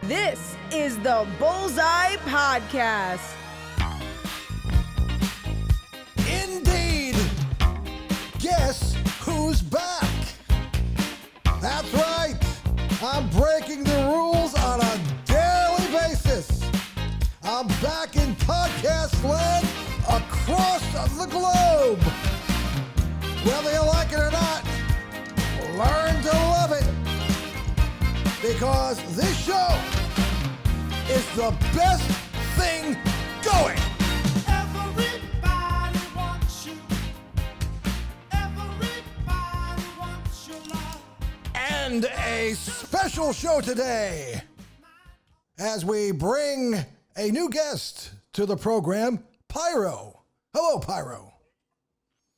This is the Bullseye Podcast. Indeed. Guess who's back? That's right. I'm breaking the rules on a daily basis. I'm back in podcast land across the globe. Whether you like it or not, learn to love it. Because this show is the best thing going. Everybody wants you. Everybody wants your love. And a special show today as we bring a new guest to the program, Pyro. Hello, Pyro.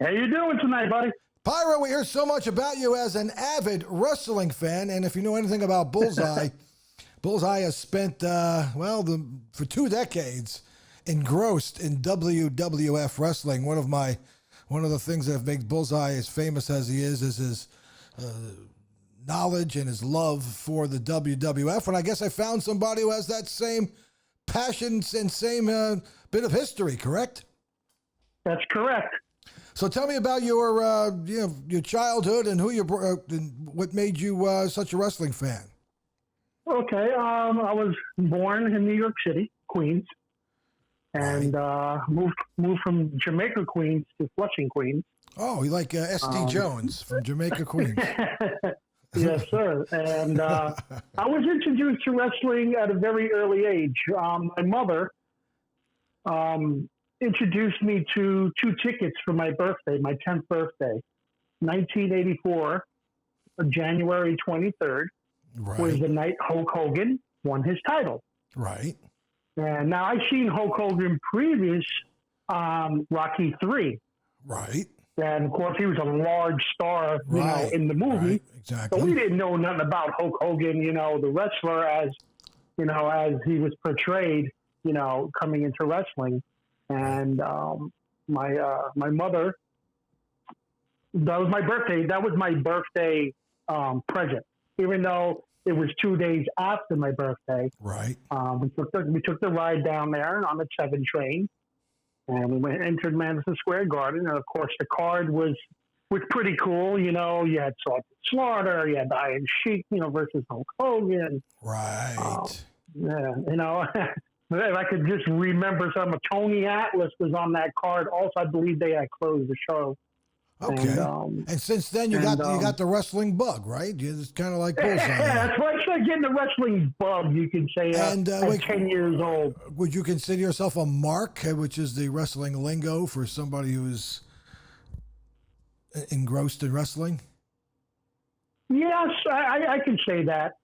How you doing tonight, buddy? Pyro, we hear so much about you as an avid wrestling fan, and if you know anything about Bullseye, Bullseye has spent, for 2 decades engrossed in WWF wrestling. One of the things that makes Bullseye as famous as he is his knowledge and his love for the WWF, and I guess I found somebody who has that same passion and same bit of history, correct? That's correct. So tell me about your childhood and who and what made you such a wrestling fan. Okay, I was born in New York City, Queens, and moved from Jamaica, Queens to Flushing, Queens. Oh, you like S.D. Jones from Jamaica, Queens. Yes, sir. And I was introduced to wrestling at a very early age. My mother introduced me to 2 tickets for my birthday, my 10th birthday, 1984, January 23rd, was the night Hulk Hogan won his title. Right. And now I've seen Hulk Hogan previous Rocky III. Right. And of course he was a large star, you know, in the movie. Right. Exactly. So we didn't know nothing about Hulk Hogan, you know, the wrestler as he was portrayed, you know, coming into wrestling. And my mother, that was my birthday. That was my birthday present, even though it was 2 days after my birthday. Right. We took the ride down there on the 7 train, and we entered Madison Square Garden. And of course, the card was pretty cool. You know, you had Sergeant Slaughter, you had Iron Sheik, you know, versus Hulk Hogan. Right. Yeah, you know. If I could just remember some, Tony Atlas was on that card. Also, I believe they had closed the show. Okay. And since then, you got the wrestling bug, right? It's kind of like Bullseye. Yeah, that's right. I started getting the wrestling bug, you could say, at 10 years old. Would you consider yourself a mark, which is the wrestling lingo for somebody who's engrossed in wrestling? Yes, I can say that.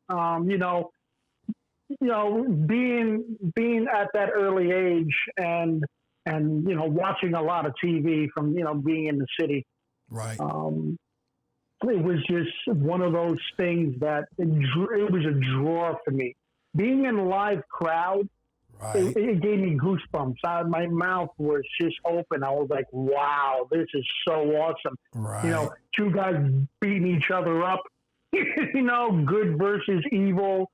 Being at that early age and you know, watching a lot of TV from, you know, being in the city. Right. It was just one of those things that it was a draw for me. Being in a live crowd, right. it gave me goosebumps. My mouth was just open. I was like, wow, this is so awesome. Right. You know, 2 guys beating each other up, you know, good versus evil.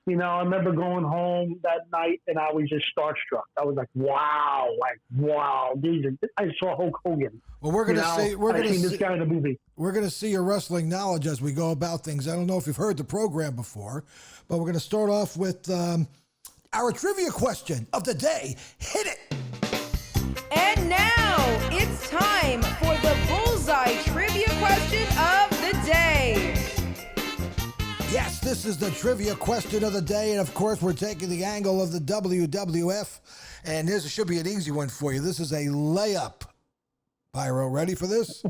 You know, I remember going home that night and I was just starstruck. I was like, wow, I saw Hulk Hogan. Well, we're going to see this guy in the movie. We're going to see your wrestling knowledge as we go about things. I don't know if you've heard the program before, but we're going to start off with our trivia question of the day. Hit it. And now it's time for the Bullseye Trivia Question of the Day. Yes, this is the trivia question of the day, and of course, we're taking the angle of the WWF, and this should be an easy one for you. This is a layup. Pyro, ready for this?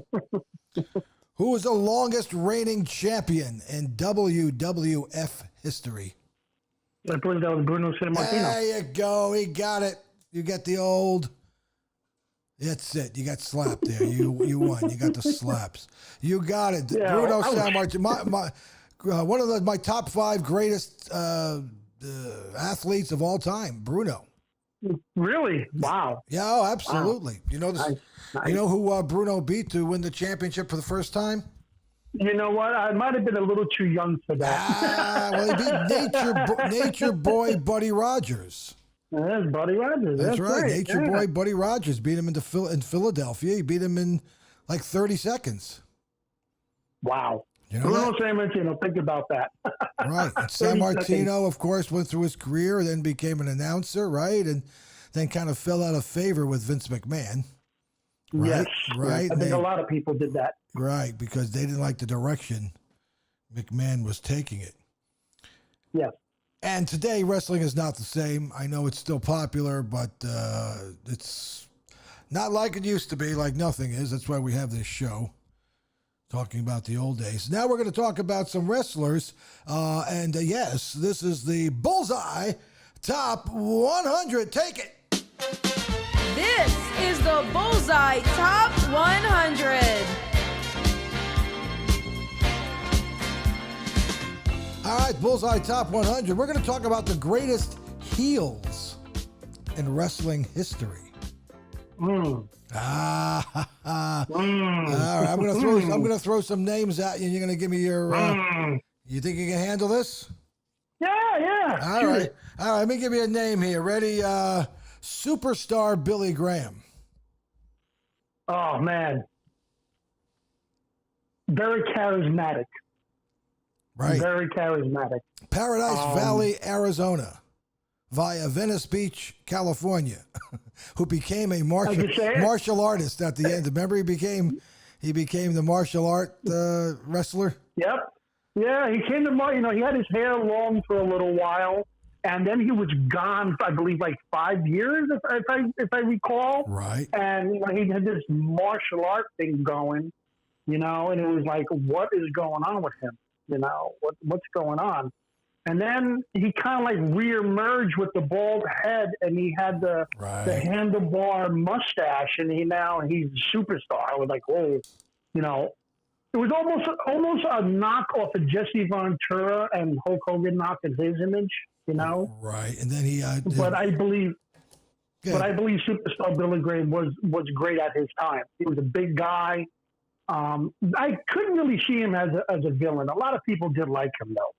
Who is the longest reigning champion in WWF history? I believe that was Bruno Sammartino. There you go. He got it. You get the old... That's it. You got slapped there. You won. You got the slaps. You got it. Yeah, Bruno Sammartino. One of my top 5 greatest athletes of all time, Bruno. Really? Wow. Yeah, oh, absolutely. Wow. You know this. Nice. You know who Bruno beat to win the championship for the first time? You know what? I might have been a little too young for that. Well, he beat Nature Boy Buddy Rogers. That's Buddy Rogers. That's right. Great. Nature Yeah. Boy Buddy Rogers beat him in Philadelphia. He beat him in like 30 seconds. Wow. You know Bruno that? Sammartino, think about that. Right. And San Martino, of course, went through his career, then became an announcer, right? And then kind of fell out of favor with Vince McMahon. Right? Yes. Right. I think a lot of people did that. Right, because they didn't like the direction McMahon was taking it. Yes. And today, wrestling is not the same. I know it's still popular, but it's not like it used to be, like nothing is. That's why we have this show, talking about the old days. Now we're going to talk about some wrestlers. Yes, this is the Bullseye Top 100. Take it. This is the Bullseye Top 100. All right, Bullseye Top 100. We're going to talk about the greatest heels in wrestling history. All right, I'm going to throw some names at you, and you're going to give me your. You think you can handle this? Yeah. All right. Let me give you a name here. Ready? Superstar Billy Graham. Oh, man. Very charismatic. Right. Very charismatic. Paradise Valley, Arizona, via Venice Beach, California, who became a martial artist at the end. Remember, he became the martial art wrestler. Yep. Yeah, he came to he had his hair long for a little while, and then he was gone for, I believe, like 5 years, if I recall. Right. And he had this martial art thing going, and it was like, what is going on with him? What's going on? And then he kind of like reemerged with the bald head, and he had the handlebar mustache, and he's a superstar. I was like, whoa, it was almost a knockoff of Jesse Ventura and Hulk Hogan knocking his image, Right, and then he. But I believe Superstar Billy Graham was great at his time. He was a big guy. I couldn't really see him as a villain. A lot of people did like him, though.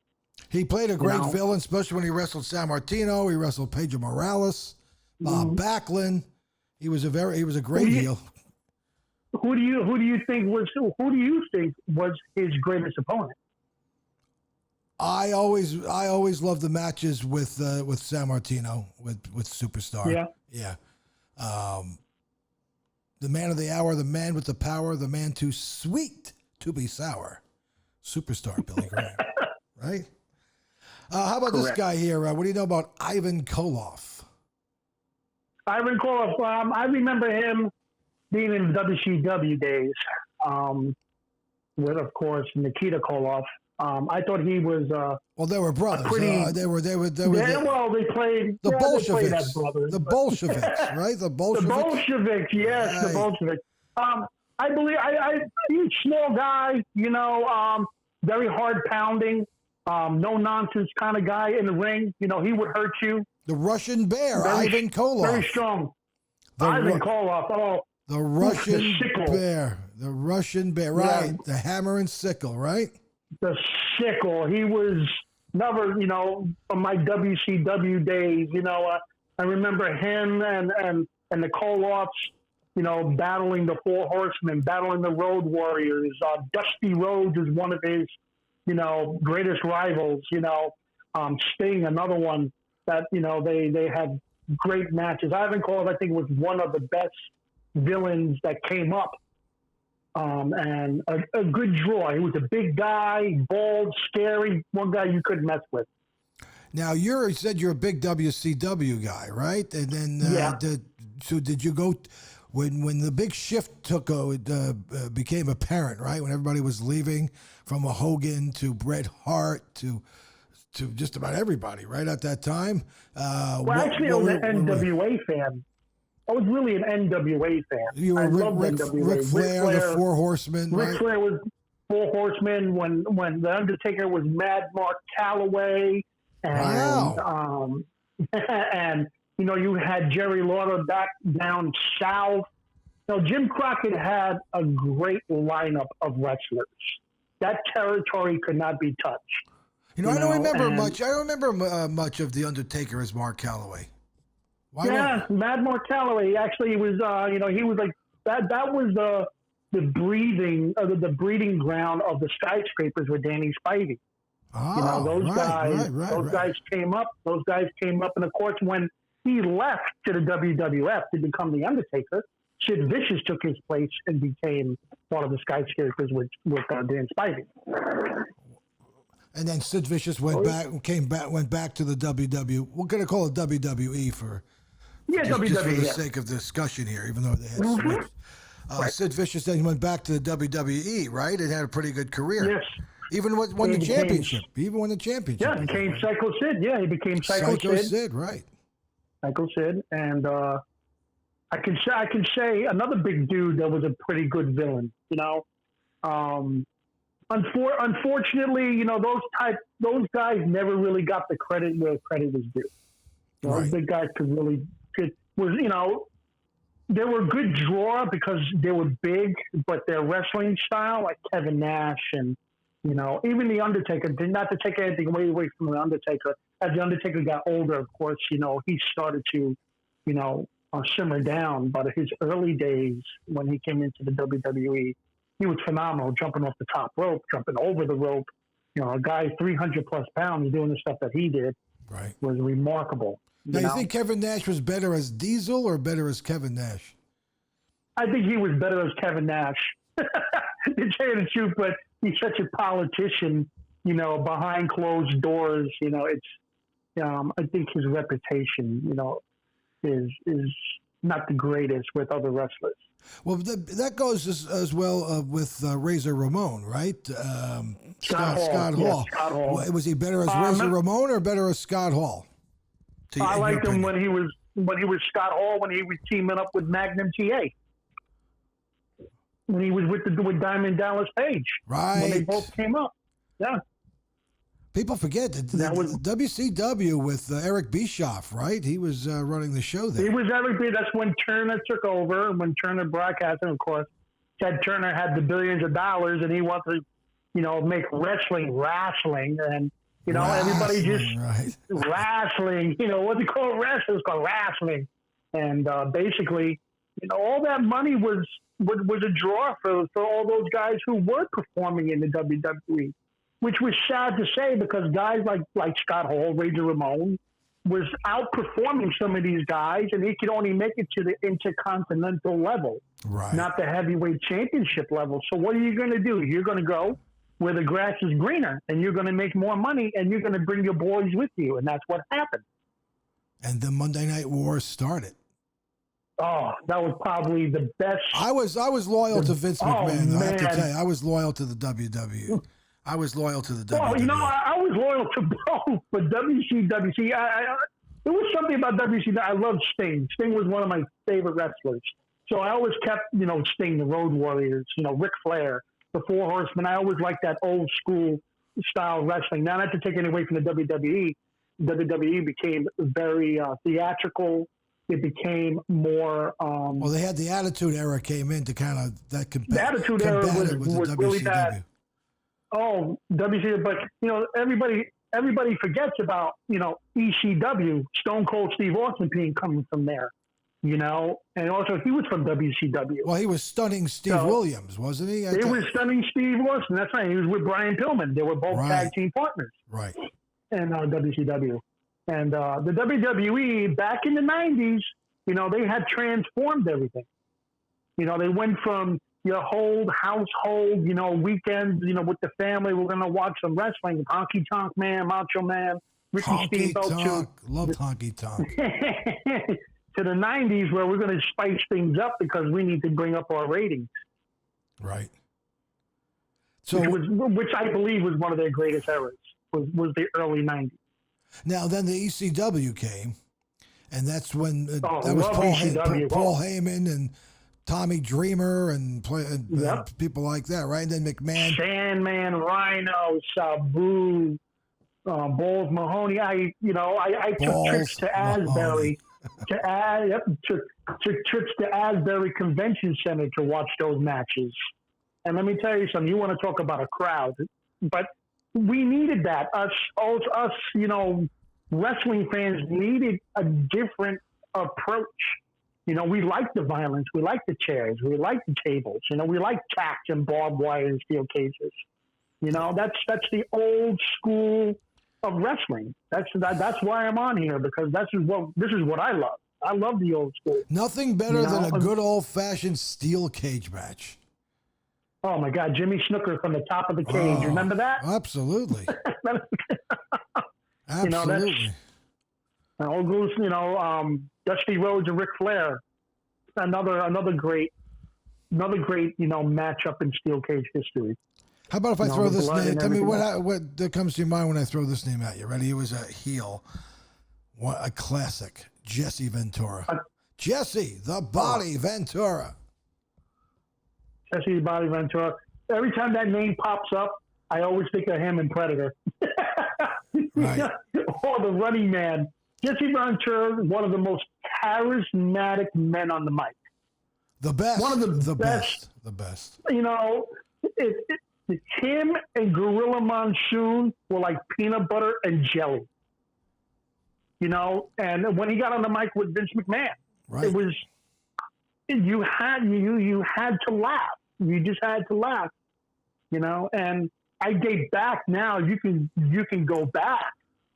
He played a great villain, especially when he wrestled San Martino. He wrestled Pedro Morales, Bob Backlund. He was a great heel. Who do you think was his greatest opponent? I always loved the matches with San Martino with Superstar. Yeah. The man of the hour, the man with the power, the man too sweet to be sour. Superstar Billy Graham. Right? How about this guy here? What do you know about Ivan Koloff? Ivan Koloff, I remember him being in WCW days with, of course, Nikita Koloff. I thought he was. Well, they were brothers. They were. They played the Bolsheviks. They played as brothers, the Bolsheviks, right? The Bolsheviks. The Bolsheviks, yes, right. The Bolsheviks. I believe he's a small guy, very hard pounding, no nonsense kind of guy in the ring. He would hurt you. The Russian Bear, Ivan Koloff. Very strong. Ivan Koloff. Oh, the Russian Bear. The Russian Bear, right? Yeah. The hammer and sickle, right? The sickle. He was never, from my WCW days, I remember him and the Koloffs, battling the Four Horsemen, battling the Road Warriors. Dusty Rhodes is one of his, greatest rivals. Sting, another one that, they had great matches. Ivan Koloff, I think, was one of the best villains that came up. And a good draw. He was a big guy, bald, scary, one guy you couldn't mess with. Now, you said you're a big WCW guy, right? And then, so did you go when the big shift became apparent, right? When everybody was leaving from a Hogan to Bret Hart to just about everybody, right? At that time. I was an NWA fan. I was really an NWA fan. You were Ric Flair, the Four Horsemen. Ric Flair was Four Horsemen when the Undertaker was Mad Mark Calloway, and and you had Jerry Lawler back down south. Jim Crockett had a great lineup of wrestlers. that territory could not be touched. I don't remember and- much. I don't remember much of the Undertaker as Mark Calloway. Why Yeah, Mad Mark Calloway actually was. He was like that. That was the breeding ground of the skyscrapers with Danny Spivey. Oh, those guys came up. Those guys came up, and of course, when he left to the WWF to become the Undertaker, Sid Vicious took his place and became one of the skyscrapers with Dan Spivey. And then Sid Vicious went back to the WW. We're going to call it WWE for just for the sake of discussion here, even though they had switched. Sid Vicious then went back to the WWE, right? And had a pretty good career. Yes. Even won the championship. Even won the championship. Yeah, became right? Psycho Sid. Yeah, he became Psycho Sid, right? Psycho Sid, and I can say another big dude that was a pretty good villain. Unfortunately, those guys never really got the credit where credit was due. Those big guys they were a good draw because they were big, but their wrestling style, like Kevin Nash and even the Undertaker, not to take anything away from the Undertaker. As the Undertaker got older, of course, he started to, simmer down. But his early days when he came into the WWE, he was phenomenal, jumping off the top rope, jumping over the rope. A guy 300 plus pounds doing the stuff that he did was remarkable. Now, you think Kevin Nash was better as Diesel or better as Kevin Nash? I think he was better as Kevin Nash. To tell you the truth, but he's such a politician, behind closed doors. I think his reputation, is not the greatest with other wrestlers. Well, that goes as well with Razor Ramon, right? Scott Hall. Yeah, Scott Hall. Was he better as Razor Ramon or better as Scott Hall? I liked him when he was Scott Hall, when he was teaming up with Magnum TA. When he was with Diamond Dallas Page. Right. When they both came up. Yeah. People forget that was WCW with Eric Bischoff, right? He was running the show there. He was Eric Bischoff. That's when Turner took over, when Turner broadcasted, of course. Ted Turner had the billions of dollars, and he wanted to, make wrestling. And, everybody just wrestling. What's it called? Wrestling. It's called wrestling. And basically, all that money was a draw for all those guys who were performing in the WWE, which was sad to say because guys like Scott Hall, Razor Ramon, was outperforming some of these guys, and he could only make it to the intercontinental level, not the heavyweight championship level. So what are you going to do? You're going to go where the grass is greener, and you're going to make more money, and you're going to bring your boys with you, and that's what happened. And the Monday Night War started. Oh, that was probably the best. I was loyal to Vince McMahon. Though, I have to tell you, I was loyal to the WWE. I was loyal to the WWE. I was loyal to both, but WCW. See, there was something about WCW. I loved Sting. Sting was one of my favorite wrestlers. So I always kept, Sting, the Road Warriors, Ric Flair, the Four Horsemen. I always liked that old school style wrestling. Now, not to take anything away from the WWE. WWE became very theatrical. It became more. Well, they had the Attitude Era came in to kind of that. The Attitude Era was really bad. Oh, WCW, but everybody forgets about ECW, Stone Cold Steve Austin coming from there, and also he was from WCW. Well, he was Stunning Steve Williams, wasn't he? He was Stunning Steve Austin. That's right. He was with Brian Pillman. They were both tag team partners. Right. And WCW. And the WWE back in the 90s, they had transformed everything. They went from your whole household, weekends, with the family, we're going to watch some wrestling. Honky Tonk Man, Macho Man, Ricky Steamboat. Loved Honky Tonk. To the 90s where we're going to spice things up because we need to bring up our ratings. Right. So, which I believe was one of their greatest eras, was the early 90s. Now, then the ECW came, and that's when that was Paul Heyman and Tommy Dreamer and people like that, right? And then McMahon. Sandman, Rhino, Sabu, Balls Mahoney. I took trips to Asbury. Took trips to Asbury Convention Center to watch those matches. And let me tell you something. You want to talk about a crowd, but we needed that. Us, wrestling fans needed a different approach. We like the violence. We like the chairs. We like the tables. We like tacks and barbed wire and steel cages. That's the old school of wrestling. That's why I'm on here, because this is what I love. I love the old school. Nothing better than a good old-fashioned steel cage match. Oh, my God. Jimmy Snooker from the top of the cage. Remember that? Absolutely. Absolutely. Old goes, Dusty Rhodes and Ric Flair. Another great, matchup in steel cage history. How about if I throw this name? Tell me what comes to your mind when I throw this name at you. Ready? It was a heel. A classic. Jesse Ventura. Jesse the Body Ventura. Jesse the Body Ventura. Every time that name pops up, I always think of him in Predator. Right. Or the Running Man. Jesse Ventura, one of the most charismatic men on the mic. The best. One of the best. The best. Him and Gorilla Monsoon were like peanut butter and jelly. And when he got on the mic with Vince McMahon, right. It was you had to laugh. You just had to laugh. And I date back now. You can go back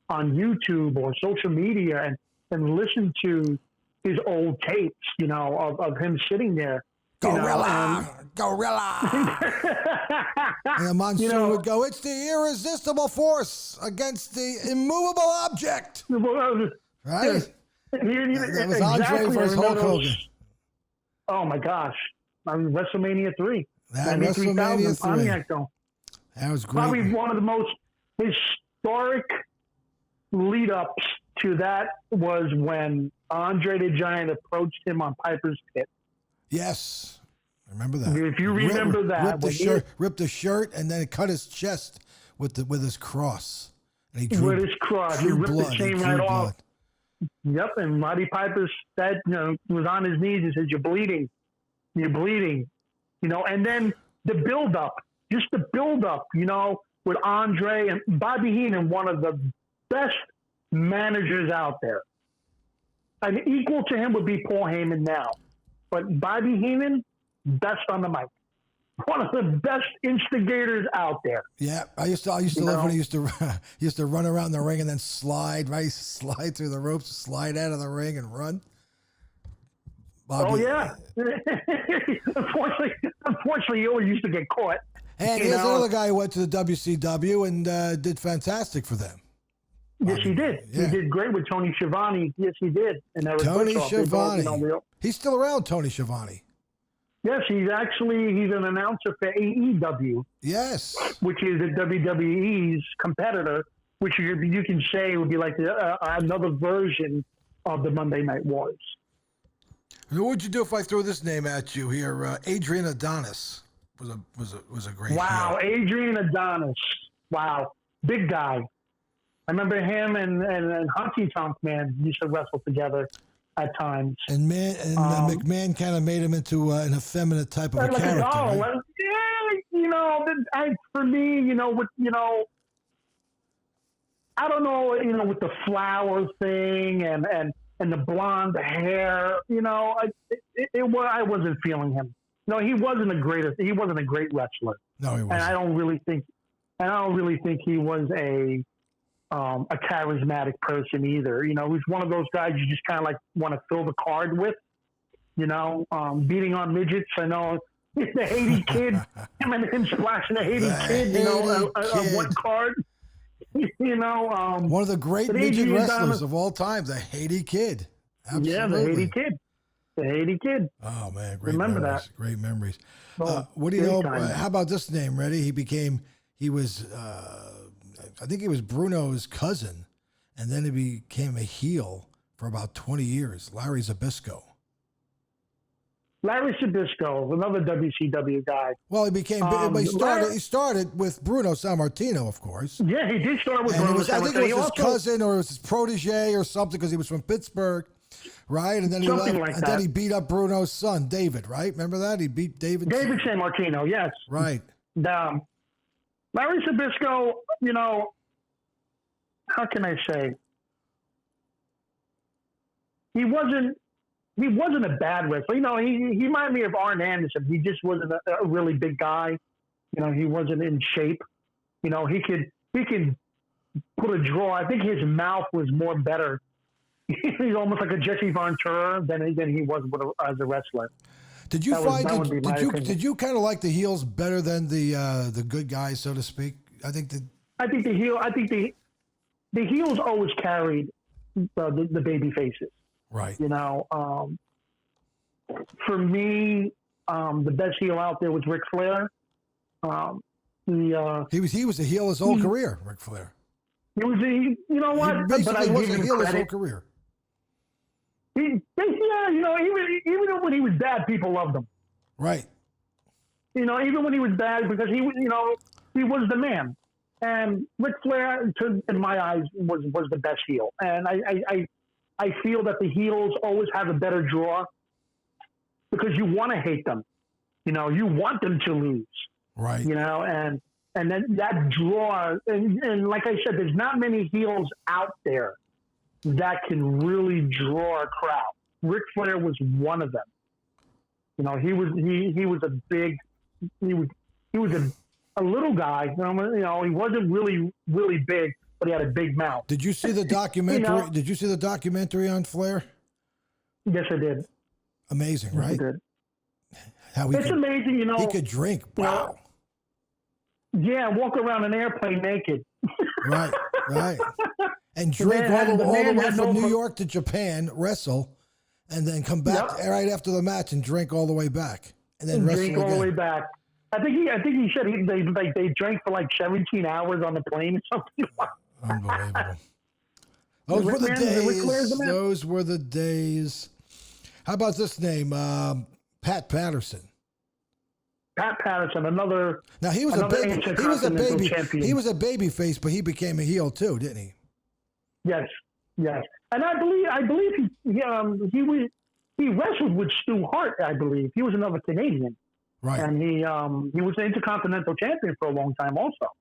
on YouTube or social media and listen to his old tapes, of him sitting there. Gorilla! And Monsoon would go, "It's the irresistible force against the immovable object." Right? That was Andre versus Hulk Hogan. Oh, my gosh. WrestleMania 3. That WrestleMania 3. Pontiac Dome. That was great. Probably one of the most historic lead-ups to that was when Andre the Giant approached him on Piper's Pit. Yes. I remember that. If you remember that. Ripped the shirt and then cut his chest with his cross. And he with his cross. He ripped the chain right off. Yep, and Roddy Piper said, was on his knees and said, "You're bleeding. You're bleeding." And then the build-up, just the build-up, with Andre and Bobby Heenan, one of the best managers out there. And equal to him would be Paul Heyman now. But Bobby Heenan, best on the mic. One of the best instigators out there. Yeah, I used to love when he used to run around the ring and then slide, right? Slide through the ropes, slide out of the ring and run. Bobby, oh yeah. Unfortunately, he always used to get caught. And here's another guy who went to the WCW and did fantastic for them. Yes, he did. Yeah. He did great with Tony Schiavone. Yes, he did. And Tony Schiavone. He's still around, Tony Schiavone. Yes, he's an announcer for AEW. Yes. Which is the WWE's competitor, which you can say would be like another version of the Monday Night Wars. What would you do if I throw this name at you here? Adrian Adonis was a great. Wow, hero. Adrian Adonis. Wow, big guy. I remember him and Honky Tonk Man used to wrestle together at times. And McMahon kind of made him into an effeminate type of a character. Right? For me, I don't know, with the flower thing and the blonde hair, I wasn't feeling him. No, he wasn't a great wrestler. No, he wasn't. And I don't really think he was a charismatic person either. He's one of those guys you just kind of like want to fill the card with, beating on midgets. I know the Haiti kid, him splashing the Haiti kid, on one card. One of the great midget wrestlers of all time, the Haiti Kid. Absolutely. Yeah, the Haiti Kid. The Haiti Kid. Oh man, great Remember memories. that. Great memories. What do you know? How about this name? Ready? He was I think he was Bruno's cousin, and then he became a heel for about 20 years. Larry Zbyszko. Larry Zbyszko, another WCW guy. Well, he became. He started with Bruno Sammartino, of course. Yeah, he did start with Bruno Sammartino. I think it was his cousin or it was his protege or something because he was from Pittsburgh. right? And then he Something left, like and that. then he beat up Bruno's son, David, right? Remember that? He beat David. David San Martino, yes. Right. Larry Zbyszko, you know, how can I say? He wasn't a bad wrestler. You know, he reminded me of Arn Anderson. He just wasn't a really big guy. You know, he wasn't in shape. You know, he could put a draw. I think his mouth was more better. He's almost like a Jesse Ventura than he was as a wrestler. Did you did you kind of like the heels better than the good guys, so to speak? I think the heels always carried the baby faces. Right. You know, for me, the best heel out there was Ric Flair. He was a heel his whole career, Ric Flair. He was you know what? He basically but I was give a him heel his whole credit. career. You know, even when he was bad, people loved him. Right. You know, even when he was bad, because he was, you know, he was the man. And Ric Flair, in my eyes, was the best heel. And I feel that the heels always have a better draw because you want to hate them. You know, you want them to lose. Right. You know, and then that draw, and like I said, there's not many heels out there that can really draw a crowd. Ric Flair was one of them. You know, he was a little guy. You know, he wasn't really big, but he had a big mouth. Did you see the documentary? You know, Did you see the documentary on Flair? Yes, I did. Amazing, right? I did. How It's amazing, you know. He could drink. Wow. Yeah, walk around an airplane naked. Right. And drink all the way from New York to Japan, wrestle, and then come back right after the match and drink all the way back, and then wrestle drink again. all the way back. I think he said they drank for like 17 hours on the plane or something. Unbelievable. Those were the days. Those were the days. How about this name, Pat Patterson? Pat Patterson, another. Now he was a baby. Champion. He was a baby face, but he became a heel too, didn't he? Yes. And I believe he wrestled with Stu Hart. I believe he was another Canadian. Right. And he was the Intercontinental Champion for a long time also.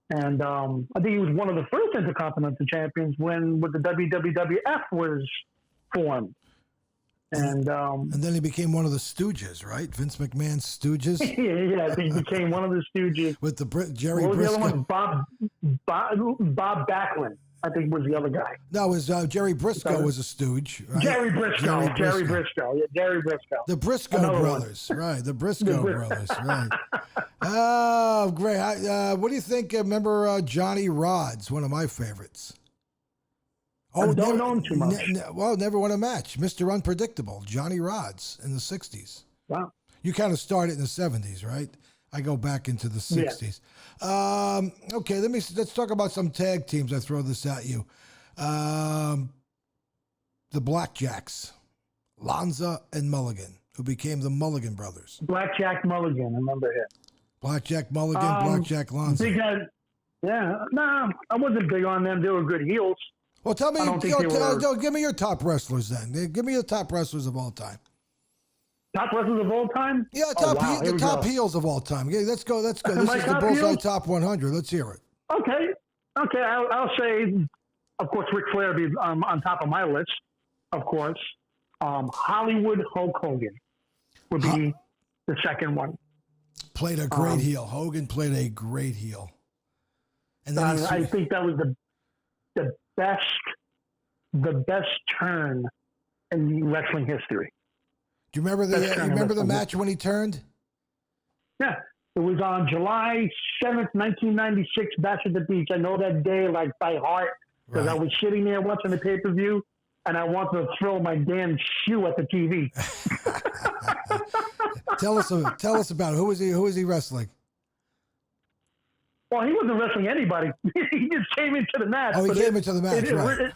And I think he was one of the first Intercontinental Champions when the WWWF was formed. And then he became one of the Stooges, right? Vince McMahon's Stooges. Yeah, he became one of the Stooges. With the Jerry what was Briscoe. the other one? Bob Backlund, I think, was the other guy. No, it was Jerry Briscoe was a Stooge. Right? Jerry Briscoe. Yeah, Jerry Briscoe. The Briscoe Another brothers, right? The Briscoe brothers, right? Oh, great! What do you think? Remember Johnny Rodz, one of my favorites. I don't know him too much. Never won a match. Mr. Unpredictable, Johnny Rodz in the 60s. Wow. You kind of started in the 70s, right? I go back into the 60s. Yeah. Okay, let's talk about some tag teams. I throw this at you. The Blackjacks, Lanza and Mulligan, who became the Mulligan brothers. Blackjack Mulligan, I remember him. Blackjack Mulligan, Blackjack Lanza. No, I wasn't big on them. They were good heels. Well, tell me, give me your top wrestlers then. Give me your top wrestlers of all time. Top wrestlers of all time? Yeah, top heels of all time. Yeah, let's go. This is the Bullseye Top 100. Let's hear it. Okay. I'll say, of course, Ric Flair be on top of my list. Of course, Hollywood Hulk Hogan would be the second one. Played a great heel. Hogan played a great heel. And then I think that was the best turn in wrestling history. Do you remember the match when he turned? Yeah, it was on July 7th, 1996, Bash at the Beach. I know that day like by heart because I was sitting there watching the pay-per-view and I wanted to throw my damn shoe at the TV. Tell us about it. Who was he wrestling? Well, he wasn't wrestling anybody. He just came into the match. Oh, he came into the match, right.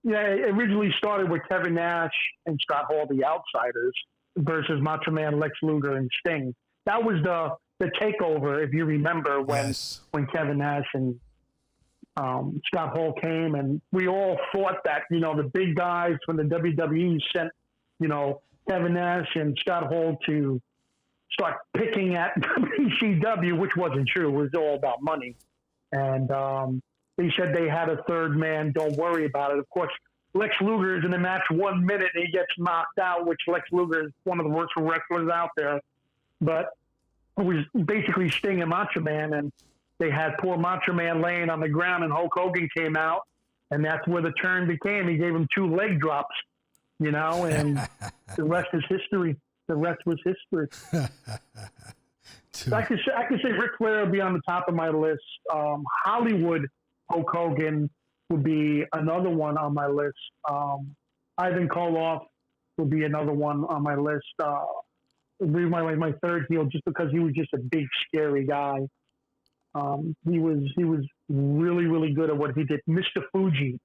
It originally started with Kevin Nash and Scott Hall, the Outsiders, versus Macho Man Lex Luger and Sting. That was the takeover, if you remember, when Kevin Nash and Scott Hall came, and we all thought that, the big guys from the WWE sent, Kevin Nash and Scott Hall to start picking at WCW, which wasn't true. It was all about money. And they said they had a third man. Don't worry about it. Of course, Lex Luger is in the match 1 minute and he gets knocked out, which Lex Luger is one of the worst wrestlers out there. But it was basically Sting and Macho Man, and they had poor Macho Man laying on the ground, and Hulk Hogan came out, and that's where the turn became. He gave him 2 leg drops, and the rest is history. The rest was history. I could say Ric Flair would be on the top of my list. Hollywood Hulk Hogan would be another one on my list. Ivan Koloff would be another one on my list. Would be my third heel, just because he was just a big, scary guy. He was really, really good at what he did. Mr. Fuji.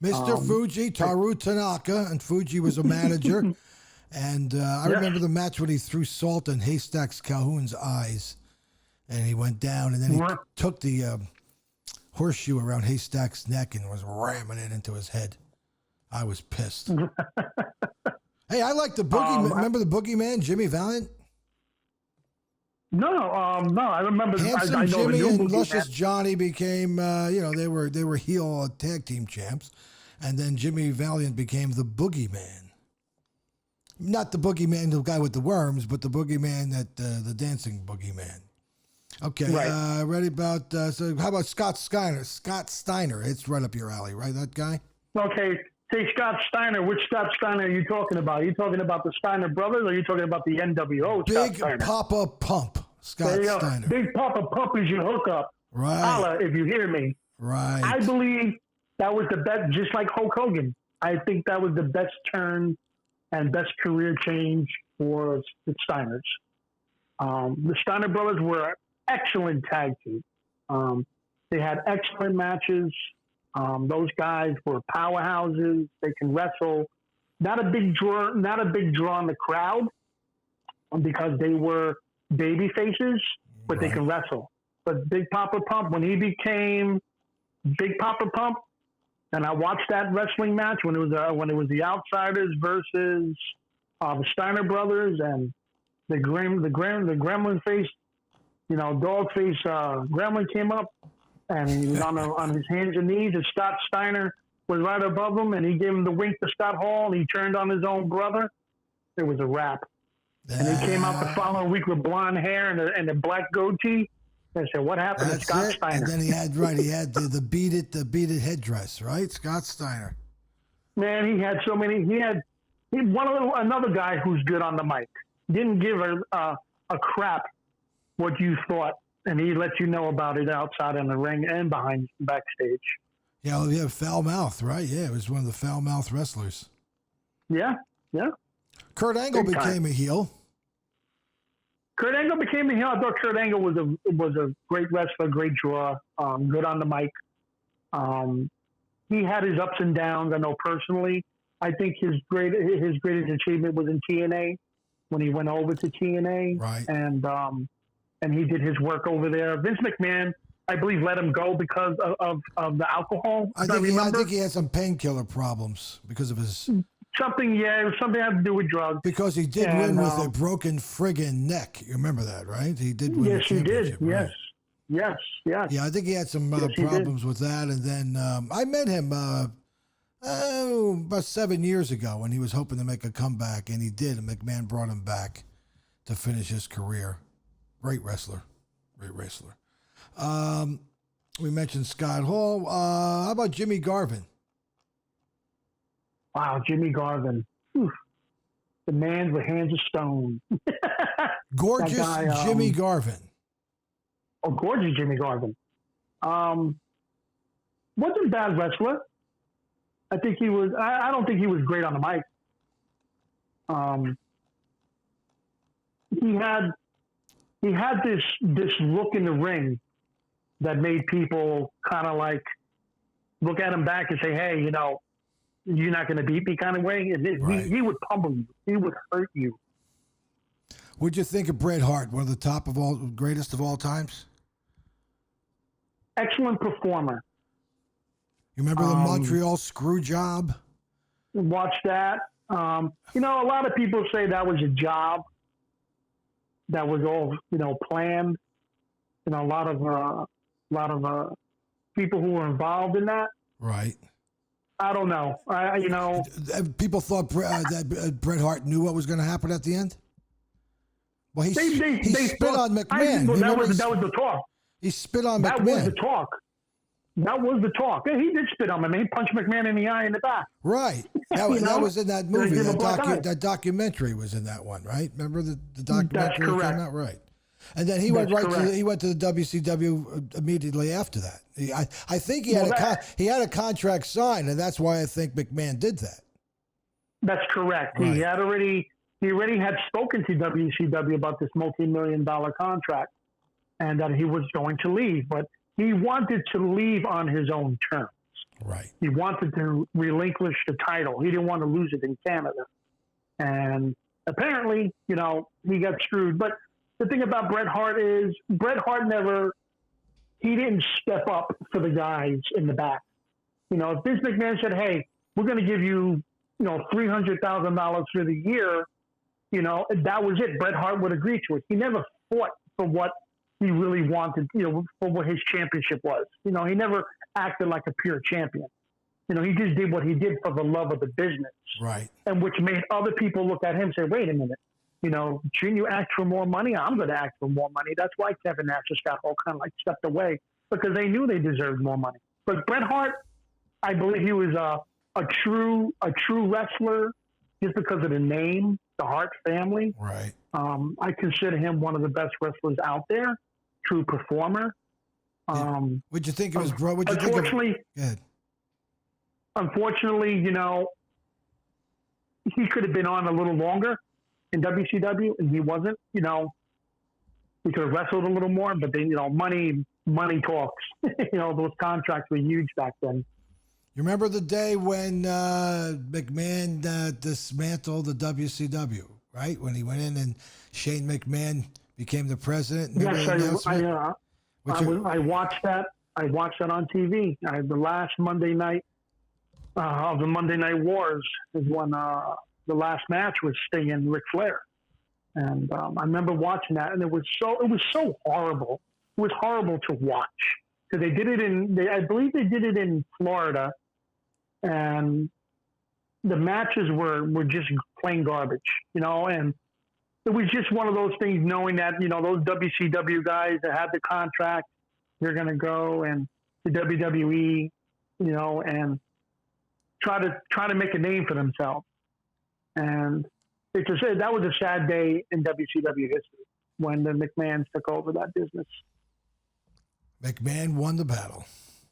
Mr. Fuji, Taru Tanaka, and Fuji was a manager. And I remember the match when he threw salt in Haystacks Calhoun's eyes, and he went down, and then he took the horseshoe around Haystack's neck and was ramming it into his head. I was pissed. Hey, I like the Boogeyman. Remember the Boogeyman, Jimmy Valiant? No, I remember. Handsome I know Jimmy the new and Boogeyman. Luscious Johnny became, they were heel tag team champs, and then Jimmy Valiant became the Boogeyman. Not the Boogeyman, the guy with the worms, but the Boogeyman the dancing Boogeyman. Okay, right. Ready about, so how about Scott Steiner? Scott Steiner, it's right up your alley, right, that guy? Okay, say Scott Steiner. Which Scott Steiner are you talking about? Are you talking about the Steiner brothers, or are you talking about the NWO Scott Big Steiner? Papa Pump, Scott Steiner. Big Papa Pump is your hookup. Right. Holla, if you hear me. Right. I believe that was the best, just like Hulk Hogan. I think that was the best turn and best career change for the Steiners. The Steiner brothers were an excellent tag team. They had excellent matches. Those guys were powerhouses. They can wrestle. Not a big draw in the crowd because they were baby faces, but they can wrestle. But Big Papa Pump, when he became Big Papa Pump, and I watched that wrestling match when it was the Outsiders versus the Steiner brothers, and the gremlin face, dog face gremlin came up, and he was on his hands and knees, and Scott Steiner was right above him, and he gave him the wink to Scott Hall, and he turned on his own brother. It was a wrap. And he came out the following week with blonde hair and a black goatee. I said, "What happened to Scott Steiner?" And then he had the beat it headdress, right? Scott Steiner. Man, he had so many. He had another guy who's good on the mic. Didn't give a crap what you thought, and he let you know about it outside in the ring and behind backstage. Yeah, we have foul mouth, right? Yeah, it was one of the foul mouth wrestlers. Yeah. Kurt Angle became a heel. Kurt Angle became a heel. I thought Kurt Angle was a great wrestler, great draw, good on the mic. He had his ups and downs. I know personally. I think his greatest achievement was in TNA when he went over to TNA, right? And he did his work over there. Vince McMahon, I believe, let him go because of the alcohol. I think he had some painkiller problems because of his. Something had to do with drugs. Because he did win with a broken friggin' neck. You remember that, right? He did win. Yes, he did. Right? Yes. Yeah, I think he had some problems with that. And then I met him about 7 years ago when he was hoping to make a comeback, and he did. And McMahon brought him back to finish his career. Great wrestler. We mentioned Scott Hall. How about Jimmy Garvin? Wow, Jimmy Garvin. Oof. The man with hands of stone. Gorgeous guy, Jimmy Garvin. Oh, gorgeous Jimmy Garvin. Wasn't a bad wrestler. I think he was. I don't think he was great on the mic. He had this look in the ring that made people kind of like look at him back and say, "Hey, you're not going to beat me," kind of way. Right. He would pummel you. He would hurt you. What'd you think of Bret Hart? One of the greatest of all times? Excellent performer. You remember the Montreal screw job? Watch that. A lot of people say that was a job that was all, planned. A lot of people who were involved in that. Right. I don't know. People thought that Bret Hart knew what was going to happen at the end. Well, he spit on McMahon. That was the talk. He spit on that McMahon. That was the talk. That was the talk. Yeah, he did spit on him. He punched McMahon in the eye in the back. Right. That was in that movie. That documentary was in that one, right? Remember the documentary? That's correct. Came out? Right. And then he went to the WCW immediately after that. I think he had a contract signed, and that's why I think McMahon did that. That's correct. Right. He already had spoken to WCW about this multi-million-dollar contract, and that he was going to leave, but he wanted to leave on his own terms. Right. He wanted to relinquish the title. He didn't want to lose it in Canada. And apparently, he got screwed. But the thing about Bret Hart is Bret Hart he didn't step up for the guys in the back. If Vince McMahon said, hey, we're going to give you, $300,000 for the year, that was it. Bret Hart would agree to it. He never fought for what he really wanted, for what his championship was. He never acted like a pure champion. He just did what he did for the love of the business. Right. And which made other people look at him and say, wait a minute, shouldn't you ask for more money? I'm going to ask for more money. That's why Kevin Nash just got all kind of like stepped away, because they knew they deserved more money. But Bret Hart, I believe he was a true wrestler just because of the name, the Hart family. Right. I consider him one of the best wrestlers out there. True performer. What'd you think of his bro? Unfortunately, he could have been on a little longer in WCW, and he wasn't. He could have wrestled a little more, but then money talks. Those contracts were huge back then. You remember the day when McMahon dismantled the WCW, right? When he went in and Shane McMahon became the president. Yes, I watched that. I watched that on TV. The last Monday night of the Monday Night Wars is when the last match was Sting and Ric Flair, and I remember watching that, and it was so horrible. It was horrible to watch because they did it I believe they did it in Florida, and the matches were just plain garbage, and it was just one of those things, knowing that, those WCW guys that had the contract, they're going to go and the WWE, and try to make a name for themselves. And that was a sad day in WCW history when the McMahons took over that business. McMahon won the battle.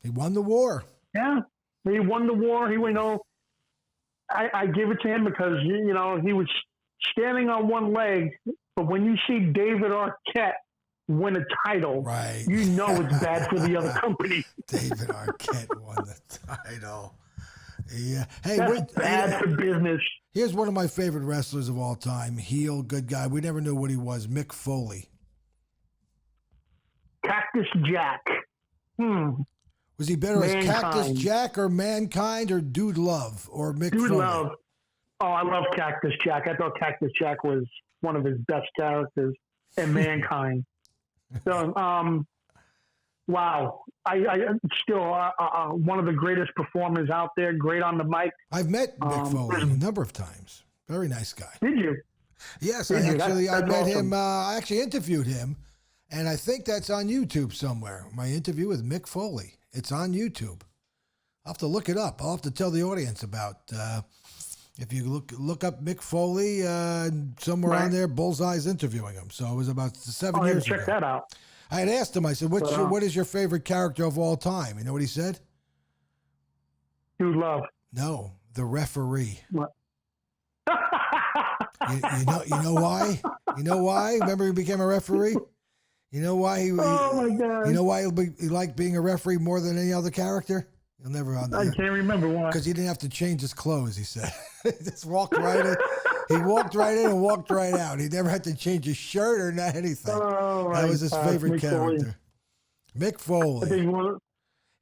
He won the war. Yeah, he won the war. I give it to him because, he was standing on one leg, but when you see David Arquette win a title, right, it's bad for the other company. David Arquette won the title. Yeah. Hey, that's bad for business. Here's one of my favorite wrestlers of all time. Heel, good guy. We never knew what he was. Mick Foley. Cactus Jack. Was he better as Cactus Jack or Mankind or Dude Love or Mick Foley? Dude Love. Oh, I love Cactus Jack. I thought Cactus Jack was one of his best characters in Mankind. So, wow. I still one of the greatest performers out there. Great on the mic. I've met Mick Foley a number of times. Very nice guy. Did you? Yes, I met him. I actually interviewed him, and I think that's on YouTube somewhere. My interview with Mick Foley. It's on YouTube. I'll have to look it up. I'll have to tell the audience about. If you look up Mick Foley, somewhere on there, Bullseye's interviewing him. So it was about 7 years ago. Check that out. I had asked him, I said, what is your favorite character of all time? You know what he said? Dude Love. No, the referee. What? you know why? You know why? Remember he became a referee? You know why oh my God. You know why he liked being a referee more than any other character? You'll never I can't remember why. Because he didn't have to change his clothes, he said. He just walked right in. He walked right in and walked right out. He never had to change his shirt or anything. Oh, that was his favorite character. Mick Foley.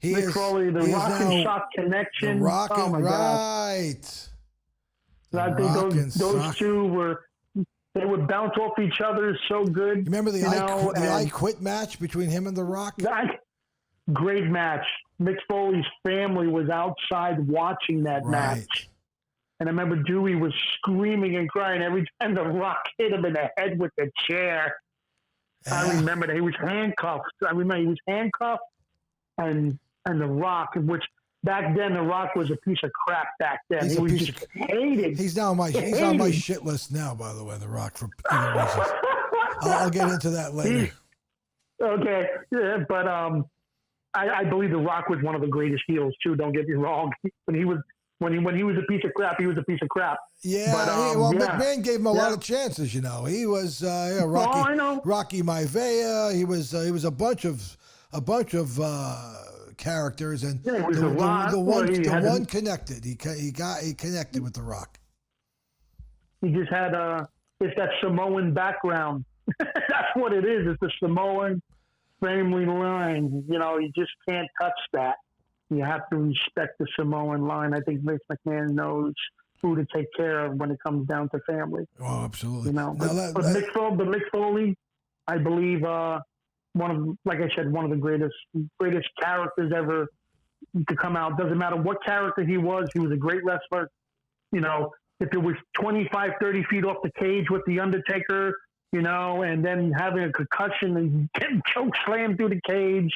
Mick Foley, the Rock and Sock connection. The Rock oh and my God. right. I think those two they would bounce off each other so good. You remember the I Quit match between him and The Rock? Great match. Mick Foley's family was outside watching that match. And I remember Dewey was screaming and crying every time The Rock hit him in the head with the chair. Yeah. I remember that he was handcuffed. And The Rock, which back then The Rock was a piece of crap back then. He was just hated. He's on my shit list now, by the way, The Rock, for other reasons. I'll get into that later. Okay, yeah, but I believe The Rock was one of the greatest heels too. Don't get me wrong. When he was a piece of crap, he was a piece of crap. Yeah, but, McMahon gave him a lot of chances. You know, he was Rocky Maivia. He was a bunch of characters, and the one connected. He connected with The Rock. He just had it's that Samoan background. That's what it is. It's the Samoan family line. You know, you just can't touch that. You have to respect the Samoan line. I think Vince McMahon knows who to take care of when it comes down to family. Oh, absolutely. You know, but Mick Foley, I believe, one of the greatest characters ever to come out. Doesn't matter what character he was a great wrestler. You know, if it was 25, 30 feet off the cage with The Undertaker, you know, and then having a concussion and getting choke slammed through the cage,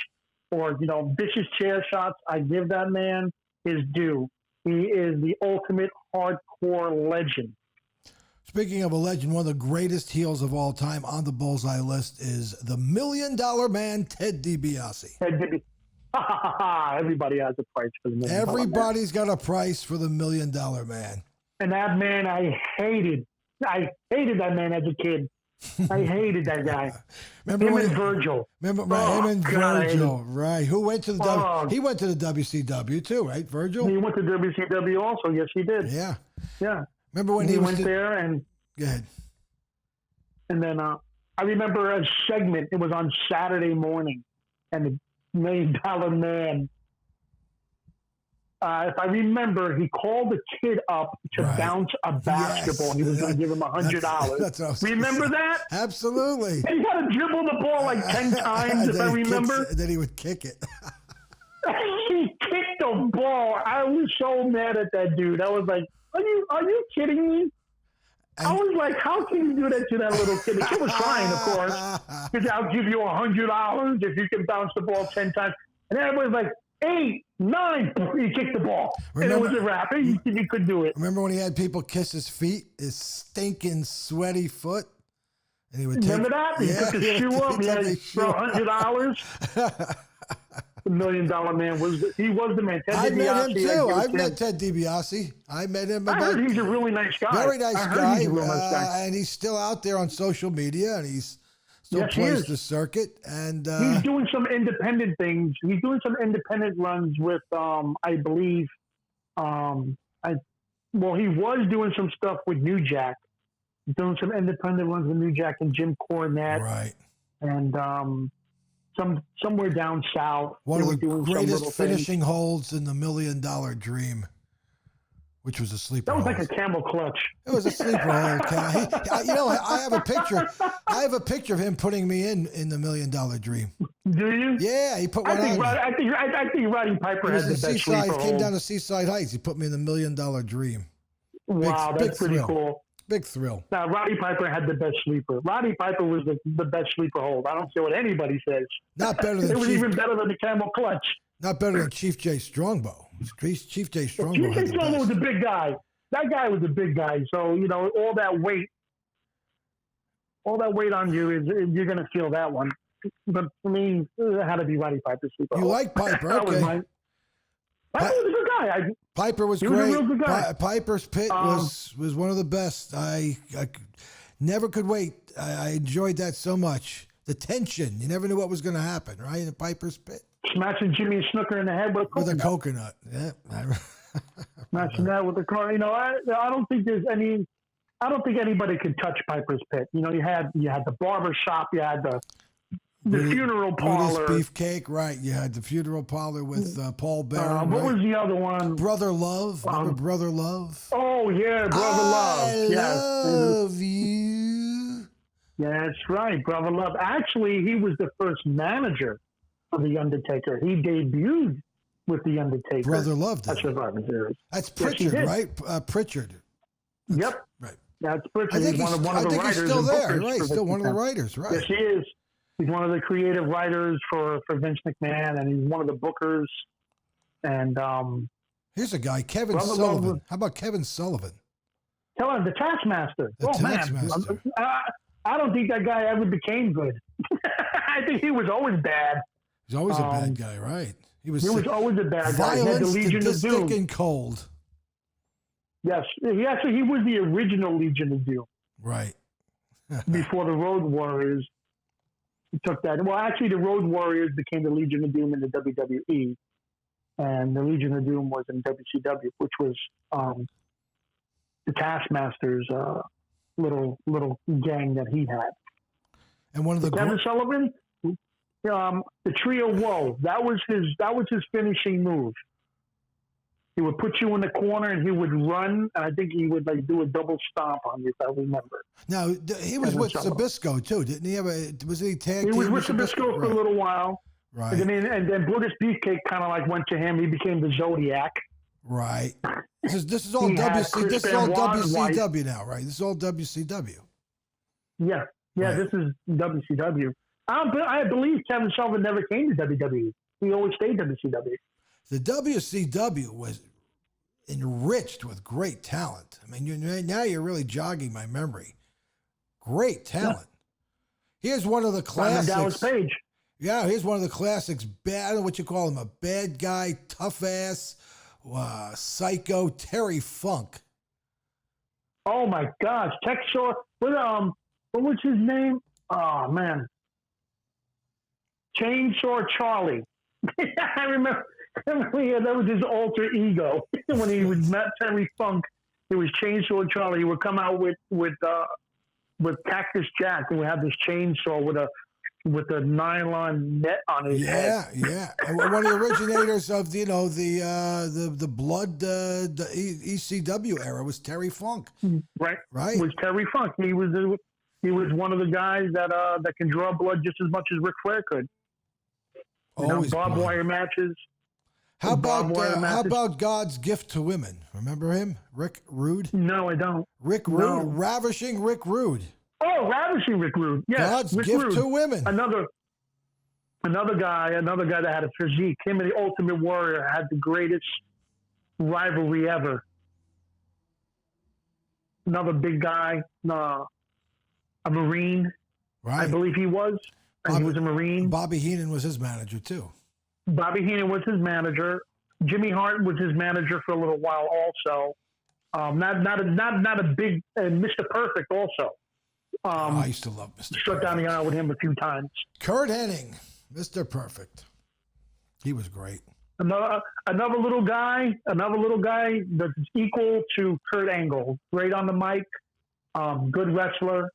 or, you know, vicious chair shots, I give that man his due. He is the ultimate hardcore legend. Speaking of a legend, one of the greatest heels of all time on the Bullseye list is the $1 Million Man, Ted DiBiase. Everybody has a price for the $1 Million Man. Everybody's got a price for the $1 Million Man. And that man, I hated that man as a kid. I hated that guy. Him and Virgil. Virgil, right? Who went to the he went to the WCW too, right? Virgil. He went to WCW also. Yes, he did. Yeah. Yeah. Remember when he went there and? Go ahead. And then I remember a segment. It was on Saturday morning, and the $1 Million Man. If I remember, he called the kid up to bounce a basketball. Yes. He was going to give him $100. Remember that? Absolutely. And he had to dribble the ball like 10 times, if I remember. And then he would kick it. He kicked the ball. I was so mad at that dude. I was like, are you kidding me? I was like, how can you do that to that little kid? The kid was crying, of course. Because I'll give you $100 if you can bounce the ball 10 times. And everybody's like, 8, 9, he kicked the ball. Remember, and it was a wrap. He could do it. Remember when he had people kiss his feet, his stinking, sweaty foot? And he would remember that? He took his shoe up. He had $100. The $1 Million Man was the man. Ted I DiBiase, met him too. I've met Ted DiBiase. I met him. I heard he's a really nice guy. Very nice guy. And he's still out there on social media, and he's still plays the circuit. And he's doing some independent things. He's doing some independent runs with, I believe, he was doing some stuff with New Jack. He's doing some independent runs with New Jack and Jim Cornette. Right. And somewhere down south. One of the greatest finishing holds in the $1 Million Dream, which was a sleeper. That was like a camel clutch. It was a sleeper hold. I have a picture. I have a picture of him putting me in the $1 Million Dream. Do you? Yeah, he put one on. I think Roddy Piper had the best sleeper hold. Came down to Seaside Heights. He put me in the $1 Million Dream. Wow, that's pretty cool. Big thrill. Now, Roddy Piper had the best sleeper. Roddy Piper was the best sleeper hold. I don't care what anybody says. Not better than it was even better than the camel clutch. Not better than Chief J Strongbow. Chief J Strongbow. Chief J Strongbow was a big guy. That guy was a big guy. So, you know, all that weight on you you're going to feel that one. But for me, it had to be Roddy Piper's sleeper. You like Piper? Okay. Piper was a good guy. Piper was great. Was a real good guy. Piper's pit was one of the best. I never could wait. I enjoyed that so much. The tension. You never knew what was going to happen, right? In Piper's pit. Smashing Jimmy Snooker in the head with a coconut. Yeah. Smashing that with a car. You know, I don't think anybody could touch Piper's pit. You know, you had the barber shop, you had funeral parlor. Brutus Beefcake, right. You had the funeral parlor with Paul Bearer. What right? was the other one? Brother Love. Remember Brother Love? Oh, yeah, Brother Love. I love you. That's right, Brother Love. Actually, he was the first manager of The Undertaker. He debuted with The Undertaker. Brother Love did. That's Survivor Series. That's Yes, he Pritchard, did. right? Pritchard. Yep. Right. That's Pritchard. I think He's one of the I think writers he's still and there. bookers Right. for Still Vince one of the McMahon. writers. Right. Yes, he is. He's one of the creative writers for Vince McMahon, and he's one of the bookers. And Here's a guy, Kevin Brother Sullivan. Love. How about Kevin Sullivan? tell him the Taskmaster. The Taskmaster. Man. I don't think that guy ever became good. I think he was always bad. He's always a bad guy, right? He was always a bad guy. He had violent, the Legion of sadistic, Doom. and cold. Yes, he was the original Legion of Doom Right. before the Road Warriors took that. Well, actually, the Road Warriors became the Legion of Doom in the WWE, and the Legion of Doom was in WCW, which was the Taskmaster's little gang that he had. And one of the Kevin Sullivan, the Trio Woe, that was his finishing move. He would put you in the corner and he would run, and I think he would do a double stomp on you, if I remember. Now he was Kevin with Sullivan. Sabisco too, didn't he? Was he tag? He was team with Sabisco for a little while. Right. And then Brutus Beefcake kind of went to him. He became the Zodiac. Right. This is all He had WC. This Chris is all Benoit's wife. WCW now, right? This is all WCW. Yeah, Right. This is WCW. I believe Kevin Sullivan never came to WWE. He always stayed WCW. The WCW was enriched with great talent. I mean, now you're really jogging my memory. Great talent. Here's one of the Simon Dallas classics. Page. Yeah, here's one of the classics. Bad, what you call him, a bad guy, tough ass, psycho, Terry Funk. Oh my gosh, Texas. What was his name? Oh man, Chainsaw Charlie. I remember. Yeah, that was his alter ego when he was met Terry Funk. It was Chainsaw Charlie. He would come out with Cactus Jack, and we had this chainsaw with a nylon net on his head. Yeah. And one of the originators of the blood the ECW era was Terry Funk. Right. Right. Was Terry Funk. He was one of the guys that can draw blood just as much as Ric Flair could. Always barbed blood. wire matches. How barbed wire about matches. God's Gift to Women? Remember him, Rick Rude? No, I don't. Rick Rude, No. ravishing Rick Rude. Oh, ravishing Rick Rude. Yes, God's Rick Gift Rude. to Women. Another guy that had a physique. Him and the Ultimate Warrior had the greatest rivalry ever. Another big guy, a Marine, Right. I believe he was. And he was a Marine. Bobby Heenan was his manager too. Bobby Heenan was his manager. Jimmy Hart was his manager for a little while also. Not a big Mr. Perfect also. I used to love Mr. Struck down the aisle with him a few times. Kurt Hennig, Mr. Perfect. He was great. Another little guy that's equal to Kurt Angle. Great on the mic, good wrestler,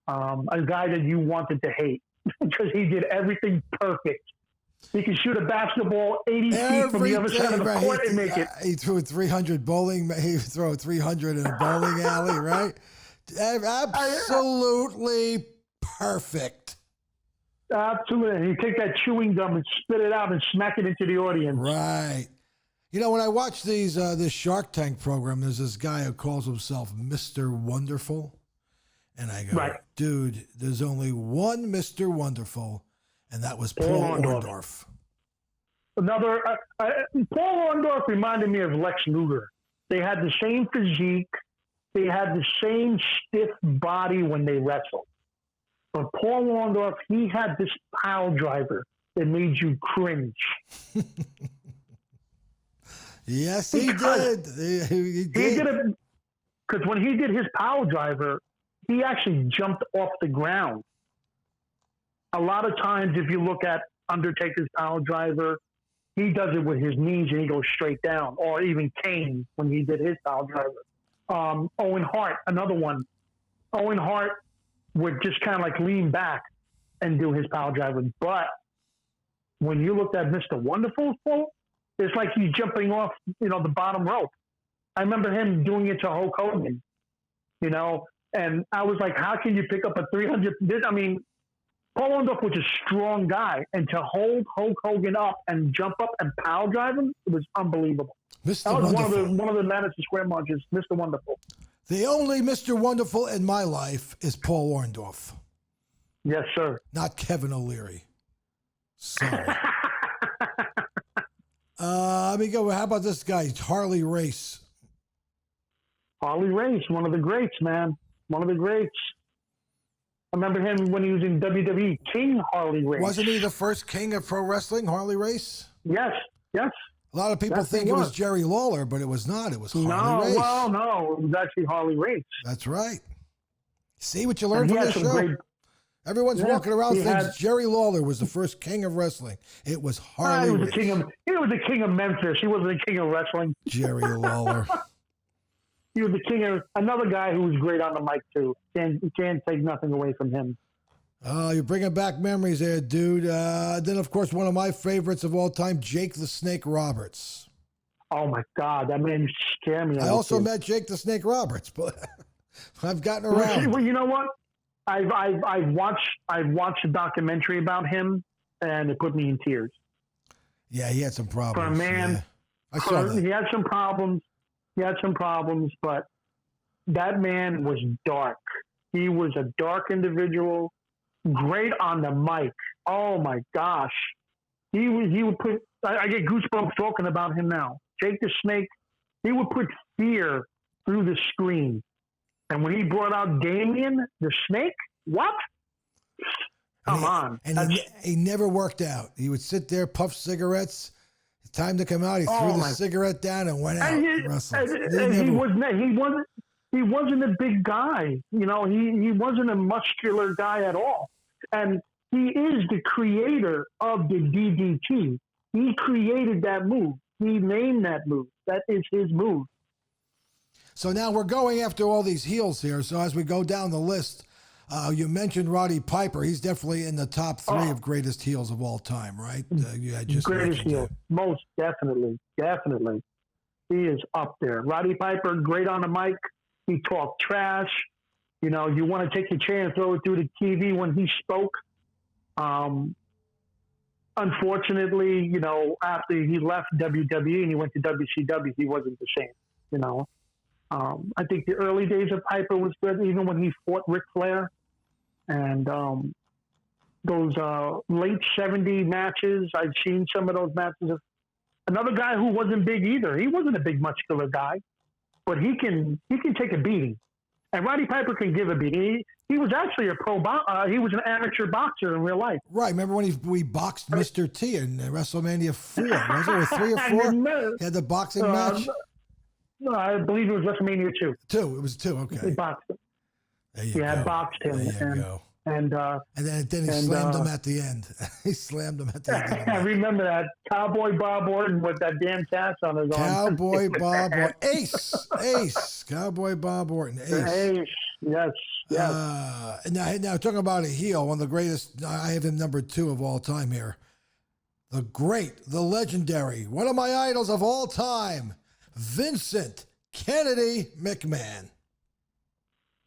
a guy that you wanted to hate because he did everything perfect. He could shoot a basketball 80 feet from the other side of the court and make it. He threw a 300 bowling. He would throw a 300 in a bowling alley, right? Absolutely perfect. Absolutely. He'd take that chewing gum and spit it out and smack it into the audience. Right. You know, when I watch this Shark Tank program, there's this guy who calls himself Mr. Wonderful. And I go, Right. dude, there's only one Mr. Wonderful, and that was Paul Orndorff. Paul Orndorff reminded me of Lex Luger. They had the same physique. They had the same stiff body when they wrestled. But Paul Orndorff, he had this pile driver that made you cringe. Yes, he did. He did. Because when he did his pile driver, he actually jumped off the ground. A lot of times, if you look at Undertaker's pile driver, he does it with his knees and he goes straight down. Or even Kane when he did his pile driver. Owen Hart, another one. Owen Hart would just kind of lean back. and do his power driving. But when you looked at Mr. Wonderful, it's like he's jumping off, the bottom rope. I remember him doing it to Hulk Hogan, and I was like, how can you pick up a 300? I mean, Paul Orndorff was a strong guy, and to hold Hulk Hogan up and jump up and power drive him, it was unbelievable. Mr. That was Wonderful. one of the Madison Square Marches, Mr. Wonderful. The only Mr. Wonderful in my life is Paul Orndorff, Yes, sir. not Kevin O'Leary. Sorry. Let me go. How about this guy, Harley Race? Harley Race, one of the greats, man. One of the greats. I remember him when he was in WWE, King Harley Race. Wasn't he the first king of pro wrestling, Harley Race? Yes. A lot of people Yes, think he it was was. Jerry Lawler, but it was not. It was Harley Race. No. It was actually Harley Race. That's right. See what you learned And he from had this some show? great. Everyone's Yeah, walking around he thinks had- Jerry Lawler was the first king of wrestling. It was He Harley was Race. he was the king of Memphis. He wasn't the king of wrestling. Jerry Lawler. He was the king of another guy who was great on the mic too. You can't take nothing away from him. Oh, you're bringing back memories there, dude. Then, of course, one of my favorites of all time, Jake the Snake Roberts. Oh my God, that man used to scare me. I also met Jake the Snake Roberts, but I've gotten around. Well, you know what? I've watched a documentary about him, and it put me in tears. Yeah, he had some problems. For a man, Yeah. I saw that. he had some problems. But that man was dark. He was a dark individual, great on the mic. Oh my gosh. He would put, I get goosebumps talking about him now. Jake the Snake, he would put fear through the screen. And when he brought out Damien the Snake, what? Come on. And he never worked out. He would sit there, puff cigarettes. Time to come out, he threw the cigarette down and went out. He wasn't a big guy. He wasn't a muscular guy at all. And he is the creator of the DDT. He created that move. He named that move. That is his move. So now we're going after all these heels here. So as we go down the list, you mentioned Roddy Piper. He's definitely in the top three of greatest heels of all time, right? Greatest heel. Most definitely. Definitely. He is up there. Roddy Piper, great on the mic. He talked trash. You want to take your chair and throw it through the TV when he spoke. Unfortunately, after he left WWE and he went to WCW, he wasn't the same, I think the early days of Piper was good, even when he fought Ric Flair. And those late 70 matches, I've seen some of those matches. Another guy who wasn't big either. He wasn't a big muscular guy, but he can take a beating. And Roddy Piper can give a beating. He was actually he was an amateur boxer in real life. Right. Remember when we boxed Mr. T in WrestleMania 4? Was it or 3 or 4? He had the boxing match? No, I believe it was WrestleMania 2. 2. It was 2. Okay. He boxed him. There you He go. had boxed him. There you go. And then he slammed him at the end. He slammed him at the end. I remember that Cowboy Bob Orton with that damn cast on his arm. Cowboy Bob Orton. Ace. Cowboy Bob Orton. Ace. Yes. Now, talking about a heel, one of the greatest, I have him number 2 of all time here. The great, the legendary, one of my idols of all time, Vincent Kennedy McMahon.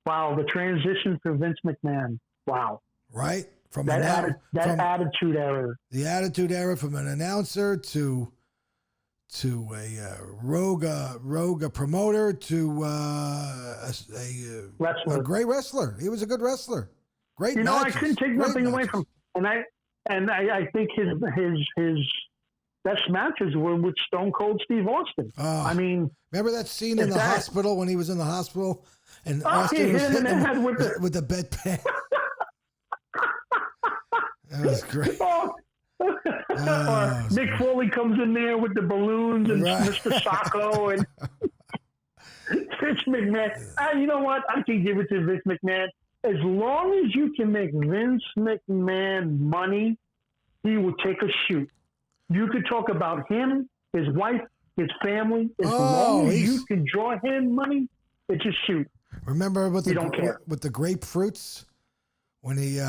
Wow, the transition for Vince McMahon. Wow. Right? From That from attitude era. the Attitude Era, from an announcer to a rogue promoter to Wrestler. a great wrestler. He was a good wrestler. Great I matches. couldn't take Great nothing away matches. from I think his best matches were with Stone Cold Steve Austin. Oh. Remember that scene in the hospital when he was in the hospital and Austin was hitting him with the bedpan? That was great. Mick Foley comes in there with the balloons and Mr. Sacco and Vince McMahon. You know what? I can give it to Vince McMahon. As long as you can make Vince McMahon money, he will take a shoot. You could talk about him, his wife, his family. As long as you can draw him money, it's a shoot. Remember with don't care. with the grapefruits When he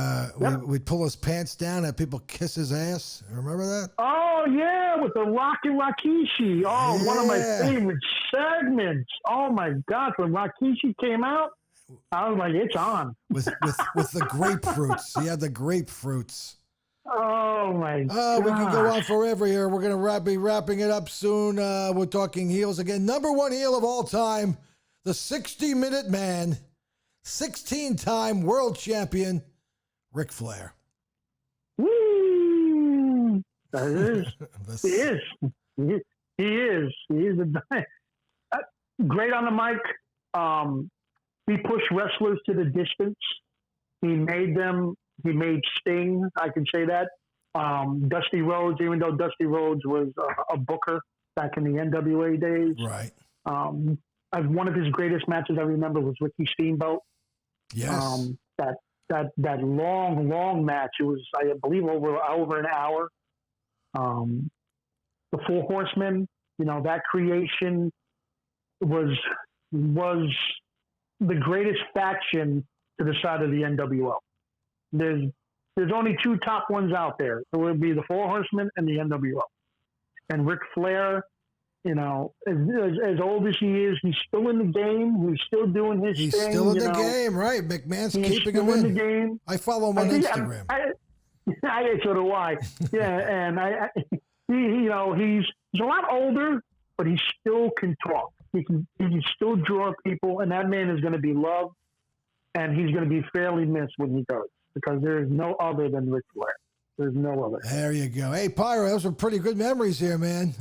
we'd pull his pants down and people kiss his ass. Remember that? Oh yeah, with the Rocky Rikishi. Oh, Yeah. one of my favorite segments. Oh my gosh, when Rikishi came out, I was like, it's on. With the grapefruits. He had the grapefruits. Oh my god. We can go on forever here. We're gonna be wrapping it up soon. We're talking heels again. Number one heel of all time, the 60-minute man, 16-time world champion, Ric Flair. Woo! That is. He is. He is. He is great on the mic. He pushed wrestlers to the distance. He made Sting. I can say that. Dusty Rhodes, even though Dusty Rhodes was a booker back in the NWA days. Right. One of his greatest matches I remember was Ricky Steamboat. Yes. That long match. It was, I believe, over an hour. The Four Horsemen, that creation was the greatest faction to the side of the NWO. There's only two top ones out there. It would be the Four Horsemen and the NWO. And Ric Flair, as old as he is, he's still in the game. He's still doing his thing. He's still in the game, right? McMahon's keeping him in the game. I follow him on Instagram. So do I. Yeah, and he's a lot older, but he still can talk. He can still draw people, and that man is going to be loved, and he's going to be fairly missed when he goes, because there is no other than Ric Flair. There's no other. There you go. Hey, Pyro, those were pretty good memories here, man.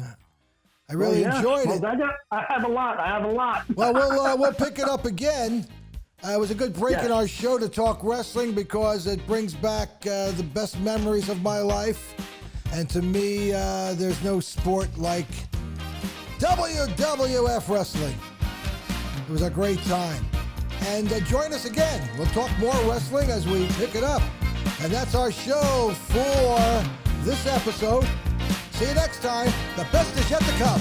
I really enjoyed it. I have a lot. Well, we'll pick it up again. It was a good break in our show to talk wrestling because it brings back the best memories of my life. And to me, there's no sport like WWF wrestling. It was a great time. And join us again. We'll talk more wrestling as we pick it up. And that's our show for this episode. See you next time. The best is yet to come.